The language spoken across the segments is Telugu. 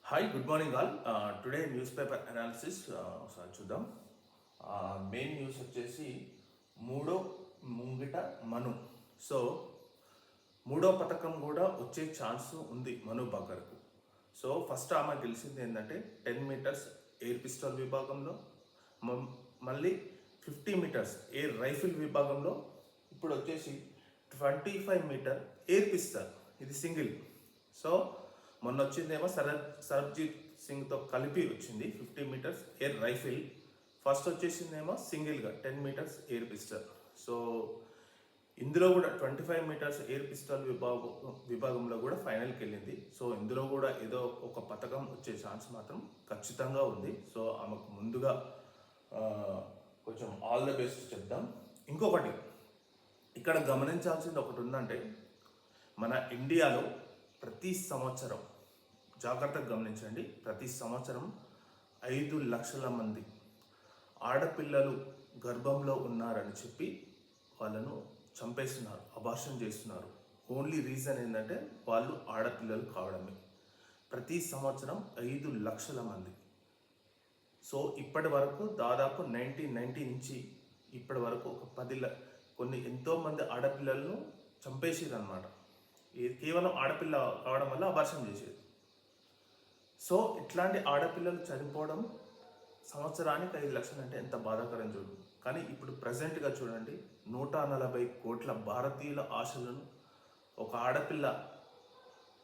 Hi good morning all. Today news paper analysis ఒకసారి చూద్దాం. మెయిన్ న్యూస్ వచ్చేసి మూడో ముంగిట మను. సో మూడో పథకం కూడా వచ్చే ఛాన్స్ ఉంది మను బాకర్కు. సో ఫస్ట్ ఆమె గెలిచింది ఏంటంటే 10 మీటర్స్ ఎయిర్ పిస్టల్ విభాగంలో, మళ్ళీ 50 మీటర్స్ ఎయిర్ రైఫిల్ విభాగంలో, ఇప్పుడు వచ్చేసి 25 మీటర్ ఎయిర్ పిస్టల్, ఇది సింగిల్. సో మొన్న వచ్చిందేమో సరబ్జీత్ సింగ్తో కలిపి వచ్చింది 50 మీటర్స్ ఎయిర్ రైఫిల్. ఫస్ట్ వచ్చేసిందేమో సింగిల్గా 10 మీటర్స్ ఎయిర్ పిస్టల్. సో ఇందులో కూడా 25 మీటర్స్ ఎయిర్ పిస్టల్ విభాగంలో కూడా ఫైనల్కి వెళ్ళింది. సో ఇందులో కూడా ఏదో ఒక పథకం వచ్చే ఛాన్స్ మాత్రం ఖచ్చితంగా ఉంది. సో ఆమెకు ముందుగా కొంచెం ఆల్ ద బెస్ట్ చెప్దాం. ఇంకొకటి ఇక్కడ గమనించాల్సింది ఒకటి ఉందంటే, మన ఇండియాలో ప్రతి సంవత్సరం, జాగ్రత్తగా గమనించండి, ప్రతి సంవత్సరం 5 లక్షల మంది ఆడపిల్లలు గర్భంలో ఉన్నారని చెప్పి వాళ్ళను చంపేస్తున్నారు, అబార్షన్ చేస్తున్నారు. ఓన్లీ రీజన్ ఏంటంటే వాళ్ళు ఆడపిల్లలు కావడమే. ప్రతి సంవత్సరం 5 లక్షల మంది. సో ఇప్పటి వరకు దాదాపు 1990 నుంచి ఇప్పటి వరకు ఒక 10 కొన్ని ఎంతోమంది ఆడపిల్లలను చంపేసేది అనమాట. కేవలం ఆడపిల్ల కావడం వల్ల అబార్షన్ చేసేది. సో ఇట్లాంటి ఆడపిల్లలు చనిపోవడం సంవత్సరానికి 5 లక్షలు అంటే ఎంత బాధాకరం చూడు. కానీ ఇప్పుడు ప్రజెంట్గా చూడండి, 140 కోట్ల భారతీయుల ఆశలను ఒక ఆడపిల్ల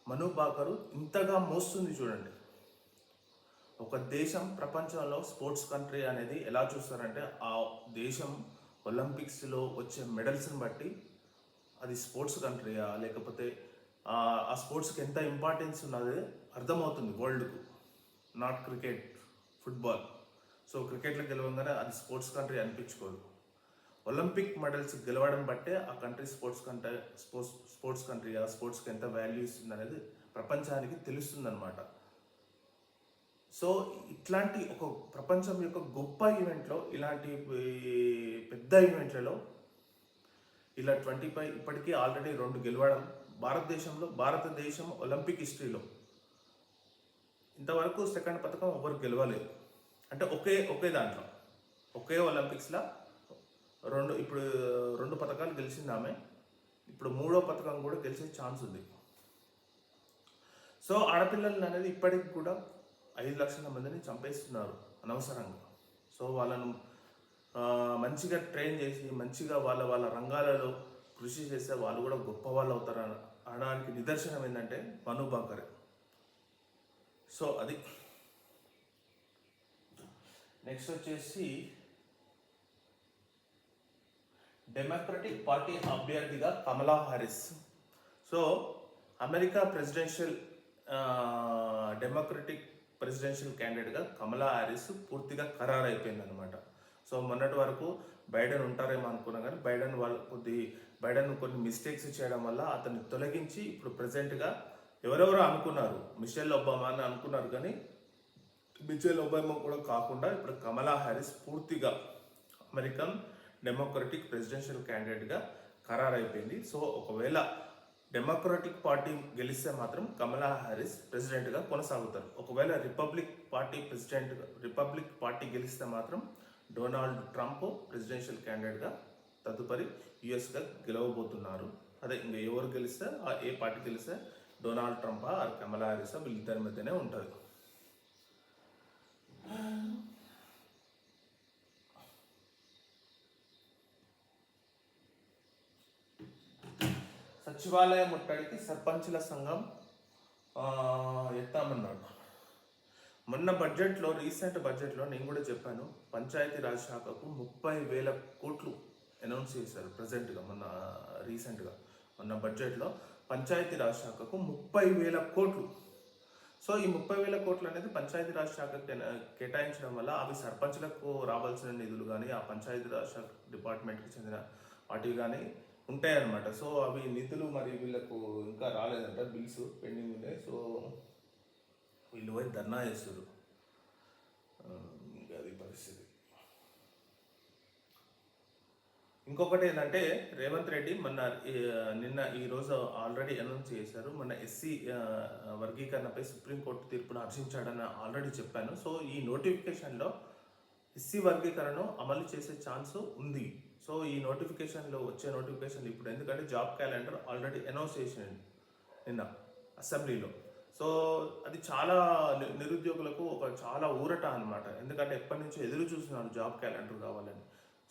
మను బాకరు ఇంతగా మోస్తుంది చూడండి. ఒక దేశం ప్రపంచంలో స్పోర్ట్స్ కంట్రీ అనేది ఎలా చూస్తారంటే, ఆ దేశం ఒలింపిక్స్లో వచ్చే మెడల్స్ని బట్టి అది స్పోర్ట్స్ కంట్రీయా లేకపోతే ఆ స్పోర్ట్స్కి ఎంత ఇంపార్టెన్స్ ఉన్నది అర్థమవుతుంది వరల్డ్కు. Not cricket, football. సో క్రికెట్లో గెలవగానే అది స్పోర్ట్స్ కంట్రీ అనిపించుకోదు. ఒలింపిక్ మెడల్స్ గెలవడం బట్టే ఆ కంట్రీ స్పోర్ట్స్ కంట్రీయా, స్పోర్ట్స్కి ఎంత వాల్యూ ఇస్తుంది అనేది ప్రపంచానికి తెలుస్తుందన్నమాట. సో ఇట్లాంటి ఒక ప్రపంచం యొక్క గొప్ప ఈవెంట్లో, ఇలాంటి పెద్ద ఈవెంట్లలో ఇలా 25 ఇప్పటికీ ఆల్రెడీ 2 గెలవడం భారతదేశం ఒలింపిక్ హిస్టరీలో ఇంతవరకు సెకండ్ పథకం ఎవరు గెలవలేదు. అంటే ఒకే దాంట్లో ఒకే ఒలింపిక్స్లో ఇప్పుడు 2 పథకాలు గెలిచింది ఆమె. ఇప్పుడు 3వ పథకం కూడా గెలిచే ఛాన్స్ ఉంది. సో ఆడపిల్లలు అనేది ఇప్పటికి కూడా 5 లక్షల మందిని చంపేస్తున్నారు అనవసరంగా. సో వాళ్ళను మంచిగా ట్రైన్ చేసి మంచిగా వాళ్ళ రంగాలలో కృషి చేస్తే వాళ్ళు కూడా గొప్ప వాళ్ళు అవుతారు అనడానికి నిదర్శనం ఏంటంటే మను బాకరే. సో అది. నెక్స్ట్ వచ్చేసి డెమోక్రటిక్ పార్టీ అభ్యర్థిగా Kamala Harris. So America democratic presidential క్యాండిడేట్గా కమలా హారిస్ పూర్తిగా ఖరారైపోయింది అనమాట. సో మొన్నటి వరకు బైడెన్ ఉంటారేమో అనుకున్నా, కానీ బైడెన్ కొన్ని మిస్టేక్స్ చేయడం వల్ల అతన్ని తొలగించి ఇప్పుడు ప్రజెంట్గా ఎవరెవరో అనుకున్నారు, మిషెల్ ఒబామా అని అనుకున్నారు, కానీ మిషెల్ ఒబామా కూడా కాకుండా ఇప్పుడు కమలా హారిస్ పూర్తిగా అమెరికన్ డెమోక్రటిక్ ప్రెసిడెన్షియల్ క్యాండిడేట్గా ఖరారైపోయింది. సో ఒకవేళ డెమోక్రటిక్ పార్టీ గెలిస్తే మాత్రం కమలా హారిస్ ప్రెసిడెంట్గా కొనసాగుతారు. ఒకవేళ రిపబ్లిక్ పార్టీ గెలిస్తే మాత్రం డొనాల్డ్ ట్రంప్ ప్రెసిడెన్షియల్ క్యాండిడేట్గా తదుపరి యుఎస్గా గెలవబోతున్నారు. అదే ఇంకా ఎవరు గెలిస్తే, ఏ పార్టీ గెలిస్తే డొనాల్డ్ ట్రంపా ఆర్ కమలా హారిసా, వీళ్ళిద్దరి మధ్యనే ఉంటుంది. సచివాలయ ముట్టడికి సర్పంచుల సంఘం ఎత్తామన్నాడు. మొన్న రీసెంట్ బడ్జెట్లో నేను కూడా చెప్పాను, పంచాయతీరాజ్ శాఖకు 30,000 కోట్లు అనౌన్స్ చేశారు. ప్రజెంట్గా మొన్న బడ్జెట్లో పంచాయతీరాజ్ శాఖకు 30,000 కోట్లు. సో ఈ 30,000 కోట్లు అనేది పంచాయతీరాజ్ శాఖకు కేటాయించడం వల్ల అవి సర్పంచ్లకు రావాల్సిన నిధులు కానీ, ఆ పంచాయతీరాజ్ శాఖ డిపార్ట్మెంట్కి చెందిన వాటివి కానీ ఉంటాయన్నమాట. సో అవి నిధులు మరి వీళ్ళకు ఇంకా రాలేదంట, బిల్స్ పెండింగ్ ఉన్నాయి. సో వీళ్ళు పోయి ధర్నా చేస్తారు. ఇంకా అది పరిస్థితి. ఇంకొకటి ఏంటంటే రేవంత్ రెడ్డి నిన్న ఈరోజు ఆల్రెడీ అనౌన్స్ చేశారు, మన ఎస్సీ వర్గీకరణపై సుప్రీంకోర్టు తీర్పును హర్షించాడని ఆల్రెడీ చెప్పాను. సో ఈ నోటిఫికేషన్లో ఎస్సీ వర్గీకరణను అమలు చేసే ఛాన్స్ ఉంది. సో ఈ వచ్చే నోటిఫికేషన్ ఇప్పుడు, ఎందుకంటే జాబ్ క్యాలెండర్ ఆల్రెడీ అనౌన్స్ చేసింది నిన్న అసెంబ్లీలో. సో అది చాలా నిరుద్యోగులకు చాలా ఊరట అనమాట. ఎందుకంటే ఎప్పటి నుంచో ఎదురు చూస్తున్నారు జాబ్ క్యాలెండర్ కావాలని.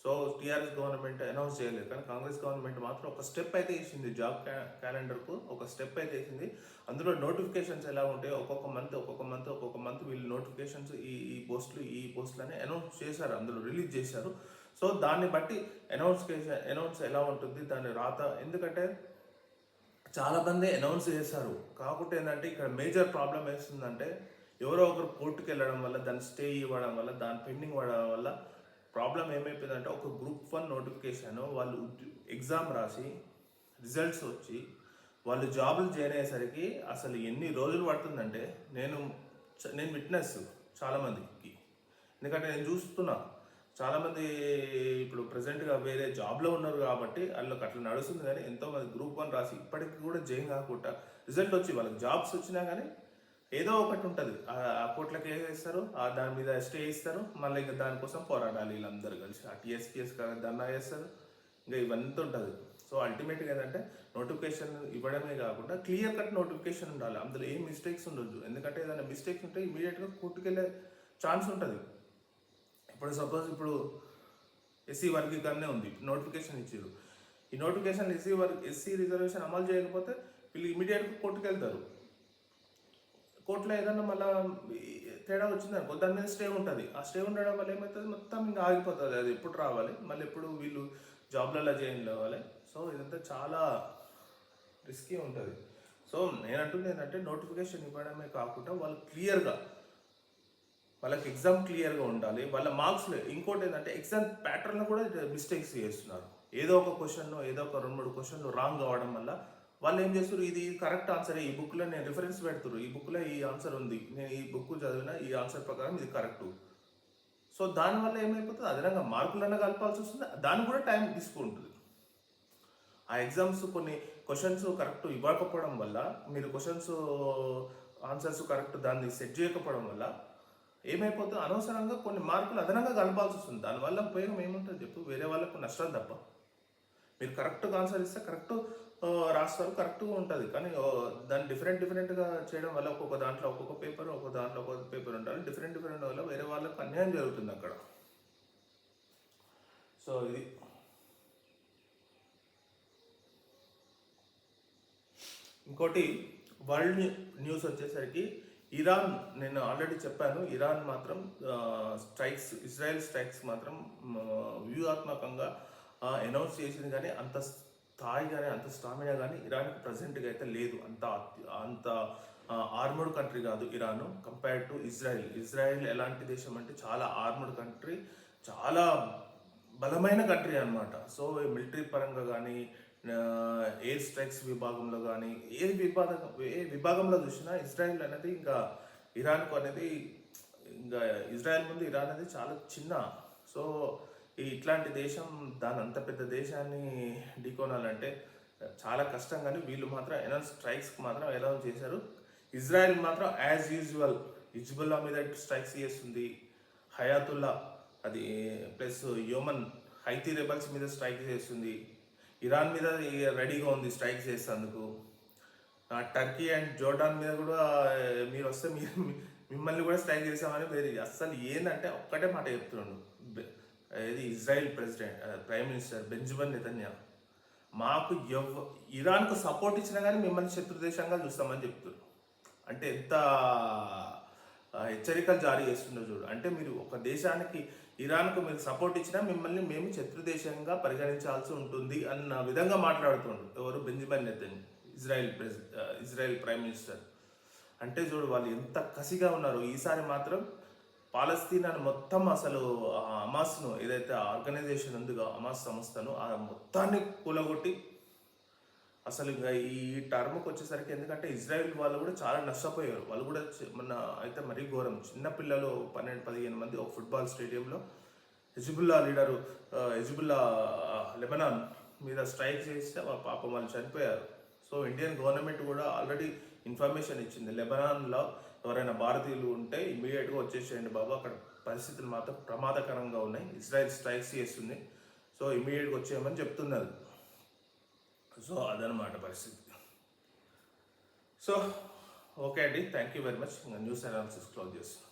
సో టీఆర్ఎస్ గవర్నమెంట్ అనౌన్స్ చేయలేదు, కానీ కాంగ్రెస్ గవర్నమెంట్ మాత్రం ఒక స్టెప్ అయితే ఇచ్చింది, జాబ్ క్యాలెండర్కు ఒక స్టెప్ అయితే ఇచ్చింది. అందులో నోటిఫికేషన్స్ ఎలా ఉంటాయి, ఒక్కొక్క మంత్ వీళ్ళు నోటిఫికేషన్స్ ఈ పోస్టులు అని అనౌన్స్ చేశారు, అందులో రిలీజ్ చేశారు. సో దాన్ని బట్టి అనౌన్స్ ఎలా ఉంటుంది దాని రాత, ఎందుకంటే చాలా మంది అనౌన్స్ చేశారు. కాకపోతే ఏంటంటే ఇక్కడ మేజర్ ప్రాబ్లం వేస్తుందంటే, ఎవరో ఒకరు కోర్టుకు వెళ్ళడం వల్ల, దాన్ని స్టే ఇవ్వడం వల్ల, దాని పెండింగ్ పడడం వల్ల ప్రాబ్లం ఏమైపోయిందంటే, ఒక గ్రూప్ 1 నోటిఫికేషన్ వాళ్ళు ఎగ్జామ్ రాసి రిజల్ట్స్ వచ్చి వాళ్ళు జాబులు జాయిన్ అయ్యేసరికి అసలు ఎన్ని రోజులు పడుతుందంటే, నేను విట్నెస్ చాలామందికి, ఎందుకంటే నేను చూస్తున్నా చాలామంది ఇప్పుడు ప్రజెంట్గా వేరే జాబ్లో ఉన్నారు కాబట్టి వాళ్ళకి అట్లా నడుస్తుంది. కానీ ఎంతోమంది గ్రూప్ 1 రాసి ఇప్పటికి కూడా జాయిన్ కాకుండా రిజల్ట్ వచ్చి వాళ్ళకి జాబ్స్ వచ్చినా కానీ ఏదో ఒకటి ఉంటుంది, ఆ కోర్టులకు వేసేస్తారు, దాని మీద స్టే ఇస్తారు, మళ్ళీ ఇంకా దానికోసం పోరాడాలి వీళ్ళందరూ కలిసి, ఆ టీఎస్పీఎస్ ధర్నా చేస్తారు, ఇంకా ఇవన్నీ ఉంటుంది. సో అల్టిమేట్గా ఏంటంటే నోటిఫికేషన్ ఇవ్వడమే కాకుండా క్లియర్ కట్ నోటిఫికేషన్ ఉండాలి, అందులో ఏం మిస్టేక్స్ ఉండొద్దు. ఎందుకంటే ఏదైనా మిస్టేక్స్ ఉంటే ఇమీడియట్గా కోర్టుకు వెళ్ళే ఛాన్స్ ఉంటుంది. ఇప్పుడు సపోజ్ ఇప్పుడు ఎస్సీ వర్గీకరణే ఉంది, నోటిఫికేషన్ ఇచ్చారు, ఈ నోటిఫికేషన్ ఎస్సీ రిజర్వేషన్ అమలు చేయకపోతే వీళ్ళు ఇమీడియట్గా కోర్టుకు వెళ్తారు. కోర్టులో ఏదన్నా మళ్ళీ తేడా వచ్చిందనుకో దాని మీద స్టే ఉంటుంది, ఆ స్టే ఉండడం వల్ల ఏమవుతుంది, మొత్తం ఇంకా ఆగిపోతుంది, అది ఎప్పుడు రావాలి, మళ్ళీ ఎప్పుడు వీళ్ళు జాబ్లలో జాయిన్ అవ్వాలి. సో ఇదంతా చాలా రిస్కీ ఉంటుంది. సో నేను అంటుంది ఏంటంటే నోటిఫికేషన్ ఇవ్వడమే కాకుండా వాళ్ళు క్లియర్గా, వాళ్ళకి ఎగ్జామ్ క్లియర్గా ఉండాలి, వాళ్ళ మార్క్స్లో. ఇంకోటి ఏంటంటే ఎగ్జామ్ ప్యాటర్న్లో కూడా మిస్టేక్స్ చేస్తున్నారు, ఏదో ఒక క్వశ్చన్, ఏదో ఒక 2-3 క్వశ్చన్లు రాంగ్ అవ్వడం వల్ల వాళ్ళు ఏం చేస్తారు, ఇది కరెక్ట్ ఆన్సర్, ఈ బుక్లో నేను రిఫరెన్స్ పెడుతున్నారు, ఈ బుక్లో ఈ ఆన్సర్ ఉంది, నేను ఈ బుక్ చదివిన ఈ ఆన్సర్ ప్రకారం ఇది కరెక్టు. సో దానివల్ల ఏమైపోతుంది, అదనంగా మార్కులన్నా కలపాల్సి వస్తుంది, దాన్ని కూడా టైం తీసుకుంటుంది. ఆ ఎగ్జామ్స్ కొన్ని క్వశ్చన్స్ కరెక్ట్ ఇవ్వకపోవడం వల్ల, మీరు క్వశ్చన్స్ ఆన్సర్స్ కరెక్ట్ దాన్ని సెట్ చేయకపోవడం వల్ల ఏమైపోతుంది, అనవసరంగా కొన్ని మార్కులు అదనంగా కలపాల్సి వస్తుంది. దానివల్ల ఉపయోగం ఏముంటుంది చెప్పు, వేరే వాళ్ళకు నష్టం తప్ప. మీరు కరెక్ట్గా ఆన్సర్ ఇస్తే కరెక్ట్ రాస్తారు, కరెక్ట్గా ఉంటుంది. కానీ దాన్ని డిఫరెంట్గా చేయడం వల్ల ఒక్కొక్క దాంట్లో ఒక్కొక్క పేపర్ ఉంటుంది, డిఫరెంట్ వల్ల వేరే వాళ్ళకు అన్యాయం జరుగుతుంది అక్కడ. సో ఇది ఇంకోటి వరల్డ్ న్యూస్ వచ్చేసరికి ఇరాన్, నేను ఆల్రెడీ చెప్పాను, ఇరాన్ మాత్రం ఇజ్రాయెల్ స్ట్రైక్స్ మాత్రం వ్యూహాత్మకంగా అనౌన్స్ చేసింది, కానీ అంత స్థాయి కానీ అంత స్టామినా కానీ ఇరాన్కి ప్రజెంట్గా అయితే లేదు. అంత ఆర్మర్డ్ కంట్రీ కాదు ఇరాన్ కంపేర్డ్ టు ఇజ్రాయెల్ ఎలాంటి దేశం అంటే చాలా ఆర్మర్డ్ కంట్రీ, చాలా బలమైన కంట్రీ అనమాట. సో మిలిటరీ పరంగా కానీ, ఎయిర్ స్ట్రైక్స్ విభాగంలో కానీ, ఏ విభాగంలో చూసినా ఇజ్రాయెల్ అనేది ఇంకా ఇరాన్కు అనేది, ఇంకా ఇజ్రాయెల్ ముందు ఇరాన్ అనేది చాలా చిన్న. సో ఇట్లాంటి దేశం, దాని అంత పెద్ద దేశాన్ని ఢీకొనాలంటే చాలా కష్టం. కానీ వీళ్ళు మాత్రం స్ట్రైక్స్కి మాత్రం అనౌన్స్ చేశారు. ఇజ్రాయెల్ మాత్రం యాజ్ యూజువల్ హిజ్బుల్లా మీద స్ట్రైక్స్ చేస్తుంది, హయాతుల్లా అది ప్లస్ యోమన్ హైతీ రెబల్స్ మీద స్ట్రైక్ చేస్తుంది, ఇరాన్ మీద రెడీగా ఉంది స్ట్రైక్ చేసేందుకు. టర్కీ అండ్ జోర్డాన్ మీద కూడా మీరు వస్తే మిమ్మల్ని కూడా స్ట్రైక్ చేసామని వేరే. అస్సలు ఏంటంటే ఒక్కటే మాట చెప్తున్నాడు ఇది Israel prime minister Benjamin Netanyahu, మాకు ఇరాన్కు సపోర్ట్ ఇచ్చినా కానీ మిమ్మల్ని శత్రుదేశంగా చూస్తామని చెప్తున్నారు. అంటే ఎంత హెచ్చరికలు జారీ చేస్తుండో చూడు. అంటే మీరు ఒక దేశానికి, ఇరాన్కు మీరు సపోర్ట్ ఇచ్చినా మిమ్మల్ని మేము శత్రుదేశంగా పరిగణించాల్సి ఉంటుంది అన్న విధంగా మాట్లాడుతుండ్రు ఎవరు, Benjamin Netanyahu, Israel prime minister. అంటే చూడు వాళ్ళు ఎంత కసిగా ఉన్నారు. ఈసారి మాత్రం పాలస్తీనాను మొత్తం, అసలు హమాస్ను ఏదైతే ఆర్గనైజేషన్ ఉందిగా హమాస్ సంస్థను, ఆ మొత్తాన్ని కూలగొట్టి అసలు ఇంకా ఈ టర్మ్కి వచ్చేసరికి, ఎందుకంటే ఇజ్రాయెల్ వాళ్ళు కూడా చాలా నష్టపోయారు. వాళ్ళు కూడా మొన్న అయితే మరీ ఘోరం, చిన్నపిల్లలు 12-15 మంది ఒక ఫుట్బాల్ స్టేడియంలో హెజ్బుల్లా లీడరు హెజ్బుల్లా లెబనాన్ మీద స్ట్రైక్ చేస్తే పాపం వాళ్ళు చనిపోయారు. సో ఇండియన్ గవర్నమెంట్ కూడా ఆల్రెడీ ఇన్ఫర్మేషన్ ఇచ్చింది, లెబనాన్లో ఎవరైనా భారతీయులు ఉంటే ఇమీడియట్గా వచ్చేసేయండి బాబు, అక్కడ పరిస్థితులు మాత్రం ప్రమాదకరంగా ఉన్నాయి, ఇజ్రాయెల్ స్ట్రైక్స్ చేస్తుంది, సో ఇమీడియట్గా వచ్చేయమని చెప్తున్నారు. సో అదనమాట పరిస్థితి. సో ఓకే అండి, థ్యాంక్ యూ వెరీ మచ్. ఇంకా న్యూస్ అనాలిసిస్ క్లోజ్ చేస్తున్నాను.